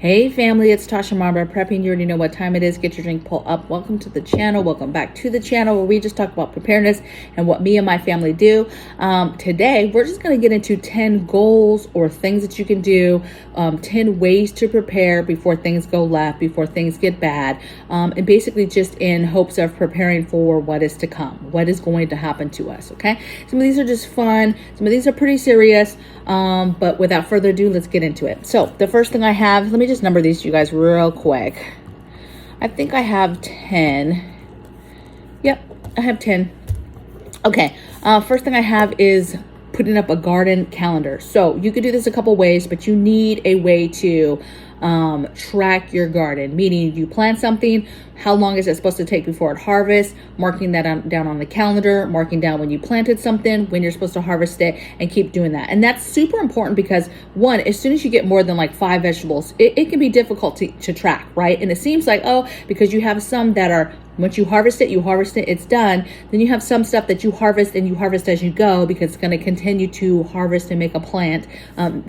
Hey family, it's Tasha MAMABEAR prepping. You already know what time it is. Get your drink, pull up. Welcome to the channel. Welcome back to the channel where we just talk about preparedness and what me and my family do. Today, we're just going to get into 10 goals or things that you can do, 10 ways to prepare before things go left, before things get bad, and basically just in hopes of preparing for what is to come, what is going to happen to us, okay? Some of these are just fun. Some of these are pretty serious, but without further ado, let's get into it. So the first thing I have, let me just number these to you guys real quick. I think I have 10. Yep, I have 10. Okay, first thing I have is putting up a garden calendar. So you could do this a couple ways, but you need a way to track your garden, meaning you plant something, how long is it supposed to take before it harvests, marking that down on the calendar, marking down when you planted something, when you're supposed to harvest it, and keep doing that. And that's super important because one, as soon as you get more than like 5 vegetables, it can be difficult to track, right? And it seems like, oh, because you have some that are, once you harvest it, it's done. Then you have some stuff that you harvest and you harvest as you go because it's going to continue to harvest and make a plant,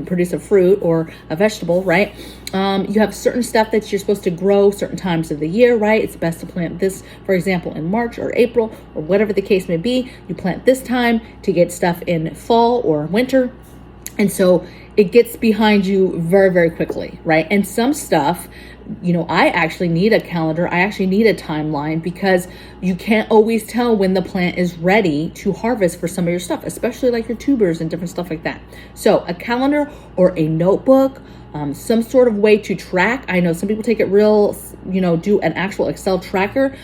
produce a fruit or a vegetable, right? You have certain stuff that you're supposed to grow certain times of the year, right? It's best to plant this, for example, in March or April or whatever the case may be. You plant this time to get stuff in fall or winter. And so it gets behind you very, very quickly, right? And some stuff, you know, I actually need a calendar. I actually need a timeline because you can't always tell when the plant is ready to harvest for some of your stuff, especially like your tubers and different stuff like that. So a calendar or a notebook, some sort of way to track. I know some people take it real, you know, do an actual Excel tracker.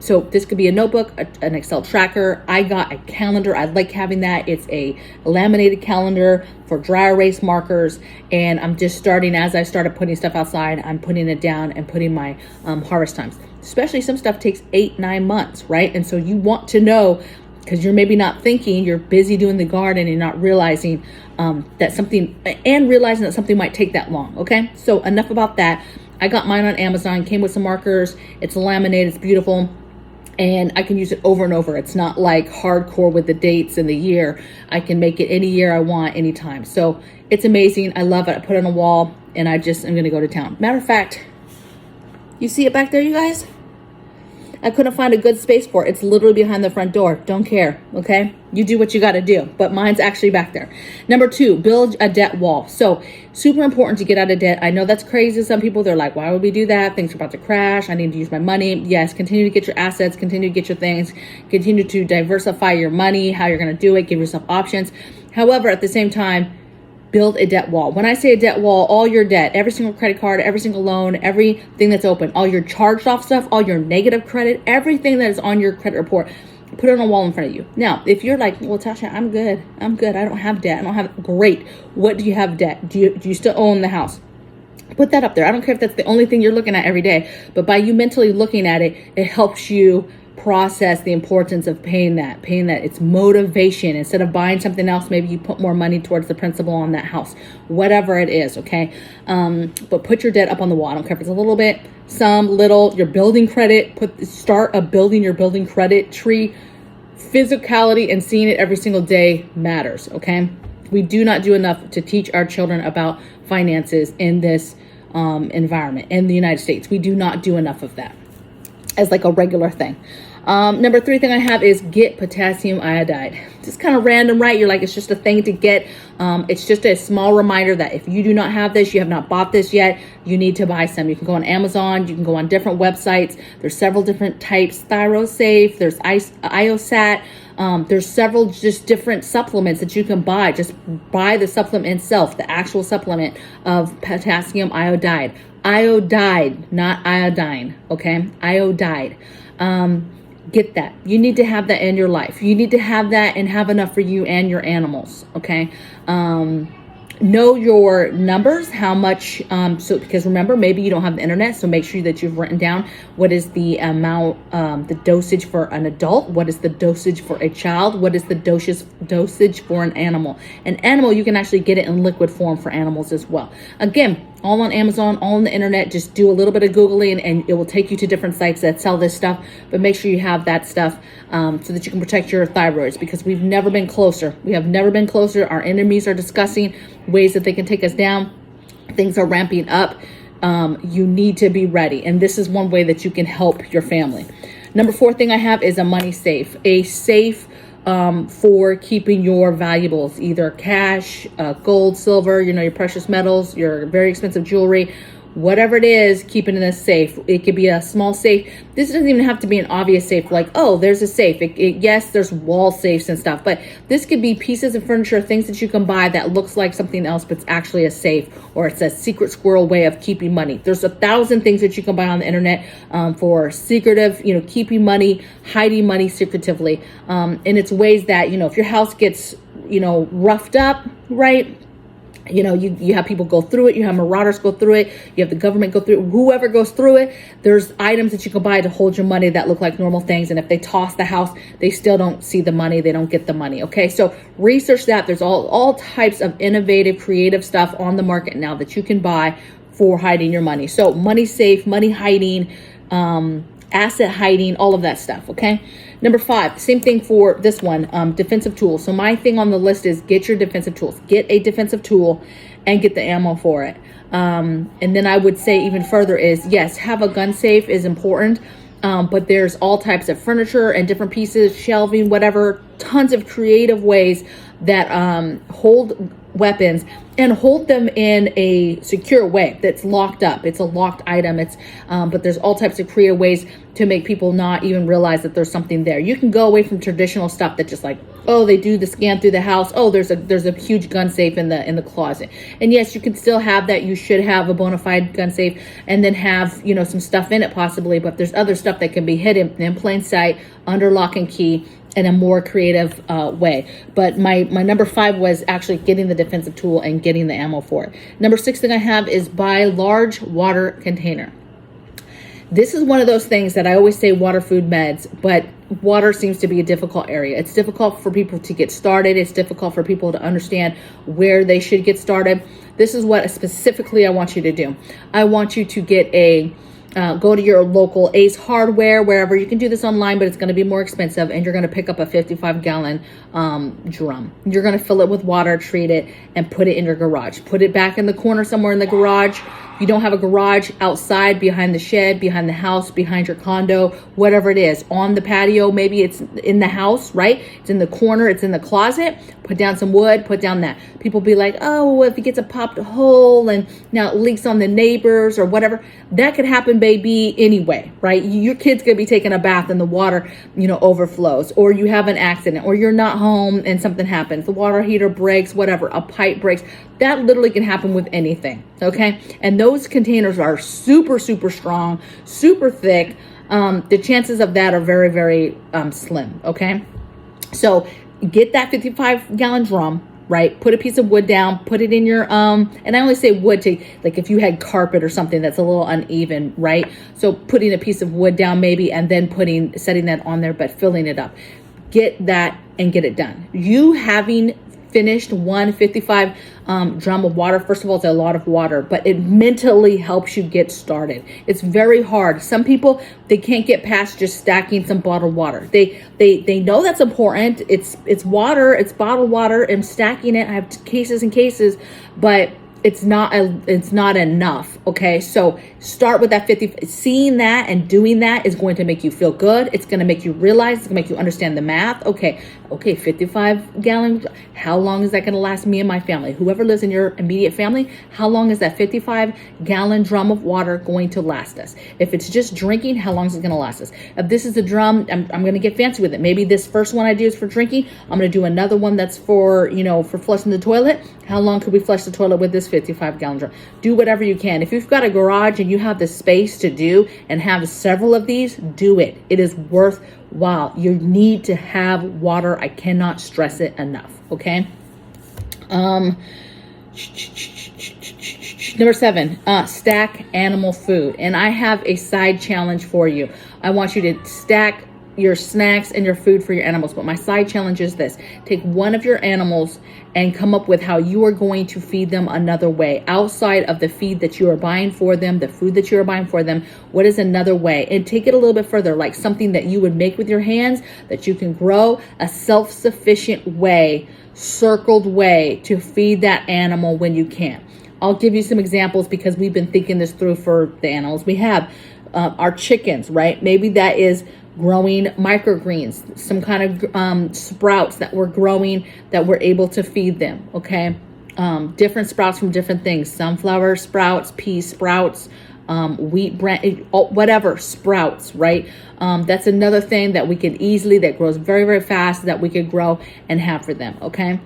So this could be a notebook, an Excel tracker. I got a calendar. I like having that. It's a laminated calendar for dry erase markers. And I'm just starting, as I started putting stuff outside, I'm putting it down and putting my harvest times. Especially some stuff takes 8-9 months, right? And so you want to know, because you're maybe not thinking, you're busy doing the garden and not realizing that something might take that long, okay? So enough about that. I got mine on Amazon, came with some markers. It's laminated, it's beautiful, and I can use it over and over. It's not like hardcore with the dates and the year. I can make it any year I want, anytime. So it's amazing. I love it. I put it on a wall, and I'm gonna go to town. Matter of fact, you see it back there, you guys? I couldn't find a good space for it. It's literally behind the front door. Don't care, okay? You do what you got to do, but mine's actually back there. Number 2, build a debt wall. So super important to get out of debt. I know that's crazy. Some people, they're like, why would we do that? Things are about to crash. I need to use my money. Yes, continue to get your assets, continue to get your things, continue to diversify your money, how you're going to do it, give yourself options. However, at the same time, build a debt wall. When I say a debt wall, all your debt, every single credit card, every single loan, everything that's open, all your charged off stuff, all your negative credit, everything that is on your credit report, put it on a wall in front of you. Now, if you're like, well, Tasha, I'm good. I don't have debt. Great. What do you have debt? Do you still own the house? Put that up there. I don't care if that's the only thing you're looking at every day, but by you mentally looking at it, it helps you process the importance of paying that. It's motivation. Instead of buying something else, maybe you put more money towards the principal on that house, whatever it is, okay? But put your debt up on the wall. I don't care if it's a little bit, some, little, your building credit, start building your building credit tree. Physicality and seeing it every single day matters, okay? We do not do enough to teach our children about finances in this environment in the United States. We do not do enough of that as like a regular thing. Number 3 thing I have is get potassium iodide. Just kind of random, right? You're like, it's just a thing to get. It's just a small reminder that if you do not have this, you have not bought this yet, you need to buy some. You can go on Amazon, you can go on different websites. There's several different types, ThyroSafe, there's IOSAT. There's several just different supplements that you can buy. Just buy the supplement itself, the actual supplement of potassium iodide. Iodide, not iodine, okay? Iodide. Get that. You need to have that in your life. You need to have that and have enough for you and your animals, okay? Know your numbers, how much, because remember, maybe you don't have the internet, so make sure that you've written down what is the amount, the dosage for an adult, what is the dosage for a child, what is the dosage for an animal. An animal, you can actually get it in liquid form for animals as well. Again, all on Amazon, all on the internet. Just do a little bit of Googling and it will take you to different sites that sell this stuff. But make sure you have that stuff so that you can protect your thyroids, because we've never been closer. We have never been closer. Our enemies are discussing ways that they can take us down. Things are ramping up. you need to be ready. And this is one way that you can help your family. Number 4 thing I have is a money safe, a safe for keeping your valuables, either cash, gold, silver, your precious metals, your very expensive jewelry, whatever it is, keep it in a safe. It could be a small safe. This doesn't even have to be an obvious safe, like, oh, there's a safe. Yes, there's wall safes and stuff, but this could be pieces of furniture, things that you can buy that looks like something else, but it's actually a safe, or it's a secret squirrel way of keeping money. There's 1,000 things that you can buy on the internet for secretive, keeping money, hiding money secretively. And it's ways that, if your house gets, roughed up, right? You have people go through it, you have marauders go through it, you have the government go through it, whoever goes through it, there's items that you can buy to hold your money that look like normal things. And if they toss the house, they still don't see the money, they don't get the money. Okay, so research that. There's all types of innovative, creative stuff on the market now that you can buy for hiding your money. So money safe, money hiding, asset hiding, all of that stuff. Okay. Number 5, same thing for this one, defensive tools. So my thing on the list is get your defensive tools, get a defensive tool and get the ammo for it. And then I would say even further is, yes, have a gun safe is important. But there's all types of furniture and different pieces, shelving, whatever, tons of creative ways that hold weapons and hold them in a secure way that's locked up. It's a locked item. But there's all types of creative ways to make people not even realize that there's something there. You can go away from traditional stuff that just like, oh, they do the scan through the house. Oh, there's a huge gun safe in the closet. And yes, you can still have that. You should have a bona fide gun safe and then have, some stuff in it possibly, but there's other stuff that can be hidden in plain sight under lock and key in a more creative way. But my number 5 was actually getting the defensive tool and getting the ammo for it. Number 6 thing I have is buy large water container. This is one of those things that I always say water, food, meds, but water seems to be a difficult area. It's difficult for people to get started. It's difficult for people to understand where they should get started. This is what specifically I want you to do. I want you to get go to your local Ace Hardware, wherever. You can do this online, but it's going to be more expensive, and you're going to pick up a 55-gallon drum. You're going to fill it with water, treat it, and put it in your garage. Put it back in the corner somewhere in the garage. If you don't have a garage, outside, behind the shed, behind the house, behind your condo, whatever it is, on the patio, maybe it's in the house, right? It's in the corner, it's in the closet. Put down some wood, put down that. People be like, oh, if it gets a popped hole and now it leaks on the neighbors or whatever, that could happen, baby, anyway, right? Your kid's gonna be taking a bath and the water, overflows, or you have an accident, or you're not home and something happens. The water heater breaks, whatever, a pipe breaks. That literally can happen with anything, okay? And those containers are super, super strong, super thick. The chances of that are very, very slim, okay? So get that 55-gallon drum, right? Put a piece of wood down, put it in your, and I only say wood to, like, if you had carpet or something that's a little uneven, right? So putting a piece of wood down maybe, and then setting that on there, but filling it up. Get that and get it done. You having finished one 55 drum of water, first of all, it's a lot of water, but it mentally helps you get started. It's very hard. Some people, they can't get past just stacking some bottled water. They know that's important. It's water, it's bottled water, and stacking it. I have cases and cases, but it's not enough. Okay, so start with that 50. Seeing that and doing that is going to make you feel good. It's going to make you realize. It's going to make you understand the math. Okay, 55-gallon. How long is that going to last me and my family? Whoever lives in your immediate family, how long is that 55-gallon drum of water going to last us? If it's just drinking, how long is it going to last us? If this is a drum, I'm going to get fancy with it. Maybe this first one I do is for drinking. I'm going to do another one that's for flushing the toilet. How long could we flush the toilet with this 55-gallon drum? Do whatever you can. If you've got a garage and you have the space to do and have several of these, do it. It is worthwhile. You need to have water. I cannot stress it enough. Okay. Number 7, stack animal food. And I have a side challenge for you. I want you to stack your snacks and your food for your animals. But my side challenge is this: take one of your animals and come up with how you are going to feed them another way outside of the feed that you are buying for them, the food that you are buying for them. What is another way? And take it a little bit further, like something that you would make with your hands that you can grow, a self-sufficient way, circled way to feed that animal when you can. I'll give you some examples because we've been thinking this through for the animals we have. Our chickens, right? Maybe that is growing microgreens, some kind of sprouts that we're growing that we're able to feed them, okay? Different sprouts from different things, sunflower sprouts, pea sprouts, wheat bran, whatever sprouts, right? That's another thing that we can easily, that grows very, very fast, that we could grow and have for them, okay?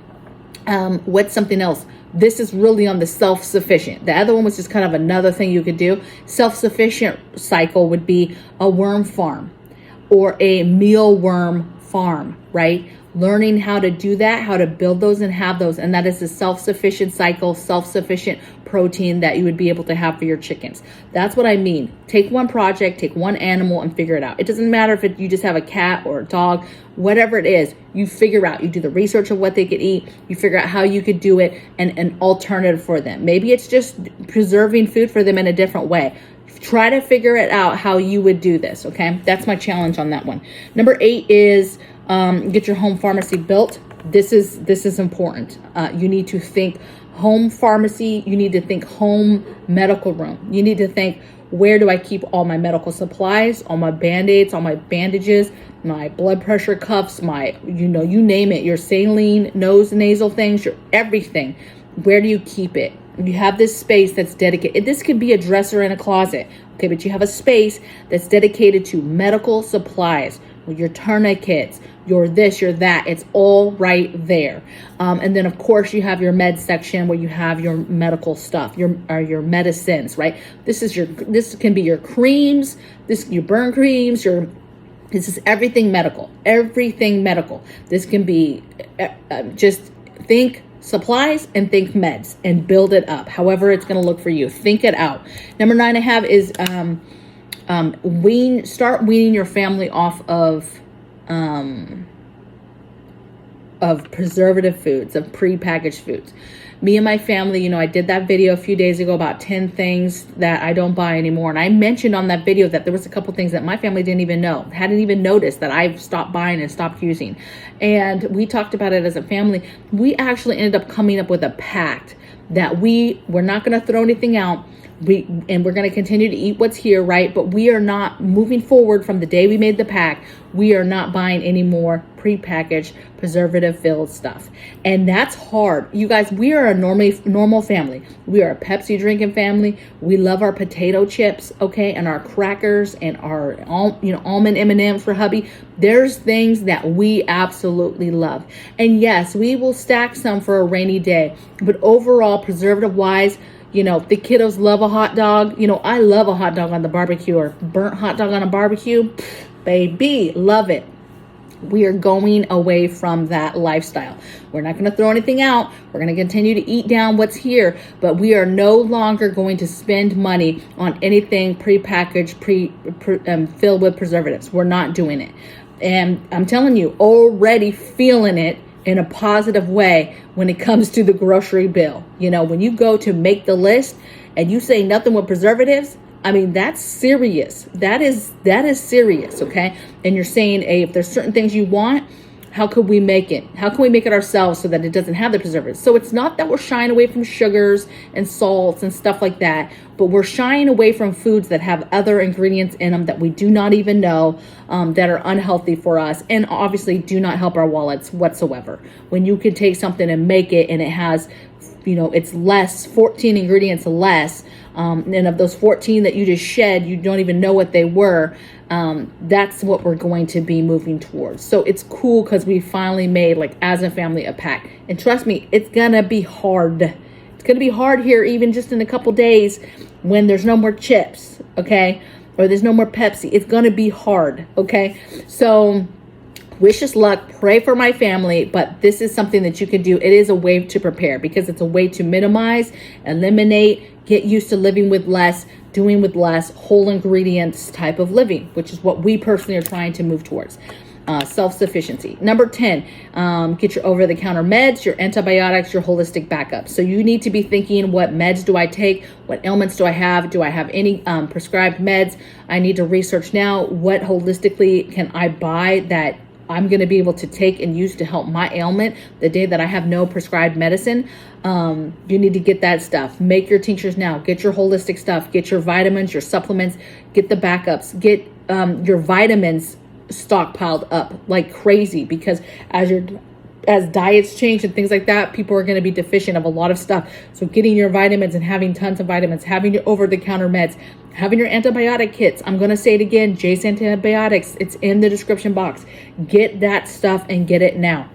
What's something else? This is really on the self-sufficient. The other one was just kind of another thing you could do. Self-sufficient cycle would be a worm farm or a mealworm farm, right? Learning how to do that, how to build those and have those. And that is the self-sufficient cycle, self-sufficient protein that you would be able to have for your chickens. That's what I mean. Take one project, take one animal and figure it out. It doesn't matter if you just have a cat or a dog, whatever it is, you figure out, you do the research of what they could eat, you figure out how you could do it and an alternative for them. Maybe it's just preserving food for them in a different way. Try to figure it out how you would do this, okay? That's my challenge on that one. Number 8 is get your home pharmacy built. This is important. You need to think home pharmacy. You need to think home medical room. You need to think, where do I keep all my medical supplies, all my Band-Aids, all my bandages, my blood pressure cuffs, my, you name it, your saline, nose, nasal things, your everything. Where do you keep it? You have this space that's dedicated. This could be a dresser in a closet, okay? But you have a space that's dedicated to medical supplies, your tourniquets, your this, your that. It's all right there. And then of course you have your med section where you have your medical stuff, your medicines, right? This can be your creams, your burn creams, this is everything medical, This can be just think supplies and think meds and build it up however it's going to look for you. Think it out. Number 9 I have is start weaning your family off of preservative foods, of prepackaged foods. Me and my family, I did that video a few days ago about 10 things that I don't buy anymore. And I mentioned on that video that there was a couple things that my family didn't even know, hadn't even noticed that I've stopped buying and stopped using. And we talked about it as a family. We actually ended up coming up with a pact that we're not going to throw anything out. We're going to continue to eat what's here, right? But we are not moving forward from the day we made the pact. We are not buying any more prepackaged, preservative-filled stuff. And that's hard. You guys, we are a normal family. We are a Pepsi drinking family. We love our potato chips, okay? And our crackers and our almond M&Ms for hubby. There's things that we absolutely love. And yes, we will stack some for a rainy day. But overall, preservative-wise, the kiddos love a hot dog. I love a hot dog on the barbecue or burnt hot dog on a barbecue. Baby, love it. We are going away from that lifestyle. We're not going to throw anything out. We're going to continue to eat down what's here, but we are no longer going to spend money on anything prepackaged, filled with preservatives. We're not doing it. And I'm telling you, already feeling it in a positive way when it comes to the grocery bill. When you go to make the list and you say nothing with preservatives, I mean, that's serious. That is serious, okay? And you're saying, hey, if there's certain things you want, how could we make it? How can we make it ourselves so that it doesn't have the preservatives? So it's not that we're shying away from sugars and salts and stuff like that, but we're shying away from foods that have other ingredients in them that we do not even know, that are unhealthy for us and obviously do not help our wallets whatsoever. When you can take something and make it and it has, it's less, 14 ingredients less, and of those 14 that you just shed, you don't even know what they were. That's what we're going to be moving towards. So it's cool because we finally made, as a family, a pact. And trust me, it's gonna be hard. It's gonna be hard here, even just in a couple days when there's no more chips, okay? Or there's no more Pepsi. It's gonna be hard, okay? So wish us luck, pray for my family, but this is something that you can do. It is a way to prepare because it's a way to minimize, eliminate, get used to living with less, doing with less, whole ingredients type of living, which is what we personally are trying to move towards. Self-sufficiency. Number 10, get your over-the-counter meds, your antibiotics, your holistic backup. So you need to be thinking, what meds do I take? What ailments do I have? Do I have any prescribed meds? I need to research now, what holistically can I buy that I'm going to be able to take and use to help my ailment the day that I have no prescribed medicine. You need to get that stuff. Make your tinctures now. Get your holistic stuff. Get your vitamins, your supplements. Get the backups. Get your vitamins stockpiled up like crazy, because as diets change and things like that, people are going to be deficient of a lot of stuff. So getting your vitamins and having tons of vitamins, having your over-the-counter meds, having your antibiotic kits. I'm going to say it again, JASE antibiotics. It's in the description box. Get that stuff and get it now.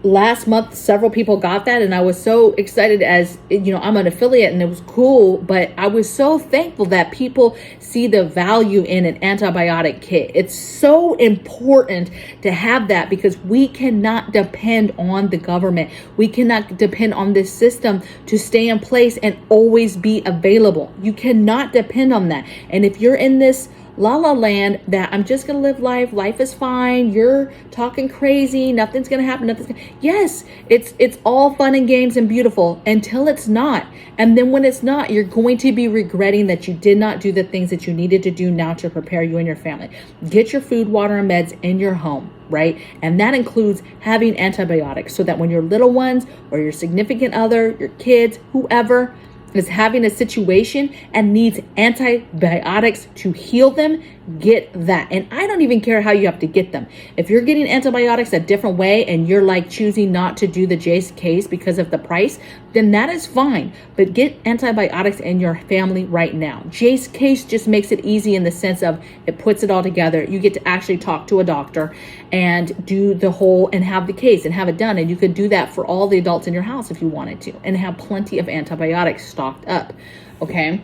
Last month, several people got that, and I was so excited. As you know, I'm an affiliate and it was cool, but I was so thankful that people see the value in an antibiotic kit. It's so important to have that, because we cannot depend on the government. We cannot depend on this system to stay in place and always be available. You cannot depend on that. And if you're in this la la land that I'm just gonna live life is fine, you're talking crazy, nothing's gonna happen, yes, it's all fun and games and beautiful until it's not. And then when it's not, you're going to be regretting that you did not do the things that you needed to do now to prepare you and your family. Get your food, water, and meds in your home, right? And that includes having antibiotics, so that when your little ones or your significant other, your kids, whoever is having a situation and needs antibiotics to heal them, get that. And I don't even care how you have to get them. If you're getting antibiotics a different way and you're like choosing not to do the JASE case because of the price, then that is fine. But get antibiotics in your family right now. JASE case just makes it easy in the sense of it puts it all together. You get to actually talk to a doctor and do the whole and have the case and have it done. And you could do that for all the adults in your house if you wanted to, and have plenty of antibiotics stocked up. Okay.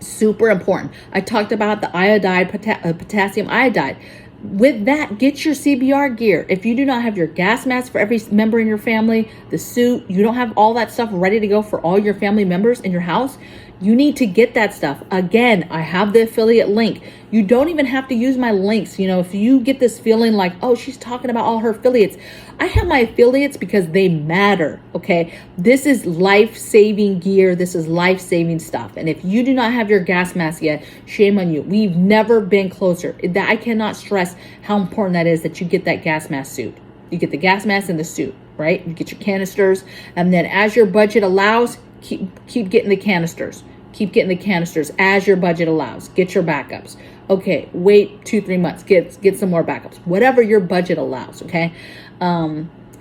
Super important. I talked about the iodide, potassium iodide. With that, get your CBR gear. If you do not have your gas mask for every member in your family, the suit, you don't have all that stuff ready to go for all your family members in your house, you need to get that stuff. Again, I have the affiliate link. You don't even have to use my links. You know, if you get this feeling like, oh, she's talking about all her affiliates, I have my affiliates because they matter, okay? This is life-saving gear. This is life-saving stuff. And if you do not have your gas mask yet, shame on you. We've never been closer. That I cannot stress how important that is, that you get that gas mask suit. You get the gas mask and the suit, right? You get your canisters. And then as your budget allows, keep getting the canisters. Keep getting the canisters as your budget allows. Get your backups. Okay, wait 2-3 months. Get some more backups. Whatever your budget allows, okay?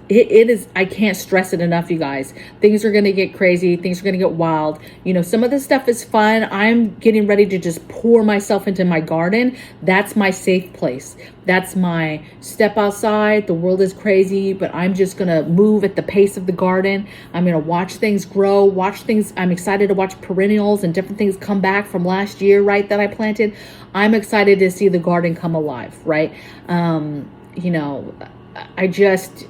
It is, I can't stress it enough, you guys. Things are going to get crazy. Things are going to get wild. You know, some of this stuff is fun. I'm getting ready to just pour myself into my garden. That's my safe place. That's my step outside. The world is crazy, but I'm just going to move at the pace of the garden. I'm going to watch things grow, watch things. I'm excited to watch perennials and different things come back from last year, right, that I planted. I'm excited to see the garden come alive, right? You know, I just...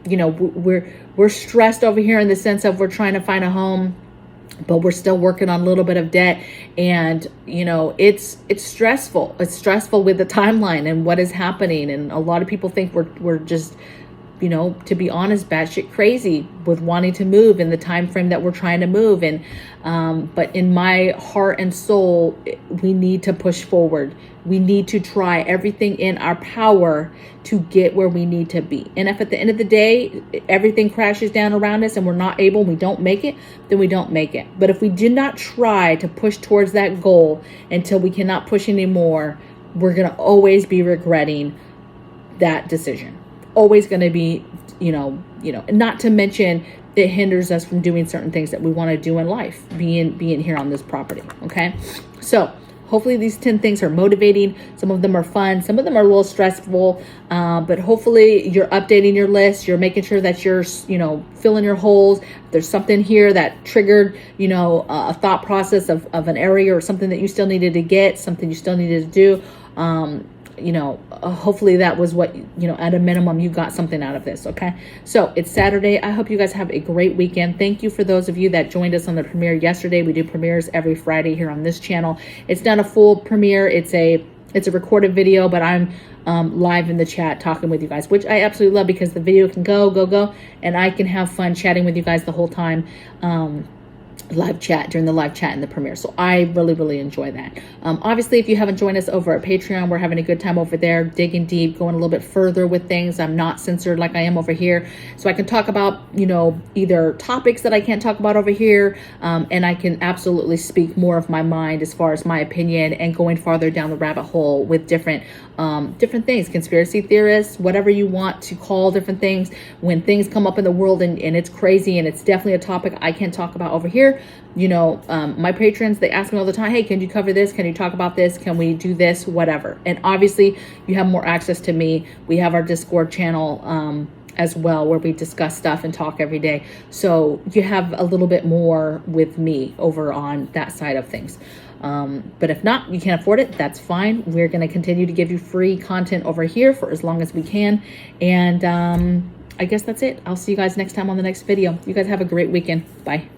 You know, we're stressed over here in the sense of we're trying to find a home, but we're still working on a little bit of debt. And, you know, it's stressful. It's stressful with the timeline and what is happening. And a lot of people think we're just, you know, to be honest, batshit crazy with wanting to move in the time frame that we're trying to move. And but in my heart and soul, we need to push forward. We need to try everything in our power to get where we need to be. And if at the end of the day, everything crashes down around us and we're not able, we don't make it, then we don't make it. But if we did not try to push towards that goal until we cannot push anymore, we're going to always be regretting that decision. Always going to be, you know, not to mention it hinders us from doing certain things that we want to do in life, being here on this property. Okay. So hopefully these 10 things are motivating. Some of them are fun. Some of them are a little stressful, but hopefully you're updating your list. You're making sure that you're, you know, filling your holes. If there's something here that triggered, you know, a thought process of an area or something that you still needed to get, something you still needed to do. You know, hopefully that was what, you know, at a minimum, you got something out of this. Okay. So it's Saturday. I hope you guys have a great weekend. Thank you for those of you that joined us on the premiere yesterday. We do premieres every Friday here on this channel. It's not a full premiere. It's a recorded video, but I'm live in the chat talking with you guys, which I absolutely love because the video can go, and I can have fun chatting with you guys the whole time. live chat during the live chat in the premiere. So I really enjoy that. Obviously, if you haven't joined us over at Patreon, we're having a good time over there, digging deep, going a little bit further with things. I'm not censored like I am over here, so I can talk about, you know, either topics that I can't talk about over here, and I can absolutely speak more of my mind as far as my opinion and going farther down the rabbit hole with different things, conspiracy theorists, whatever you want to call different things. When things come up in the world and it's crazy and it's definitely a topic I can't talk about over here, you know, my patrons, they ask me all the time, hey, can you cover this? Can you talk about this? Can we do this? Whatever. And obviously you have more access to me. We have our Discord channel as well, where we discuss stuff and talk every day. So you have a little bit more with me over on that side of things. But if not, you can't afford it, that's fine. We're going to continue to give you free content over here for as long as we can. And I guess that's it. I'll see you guys next time on the next video. You guys have a great weekend. Bye.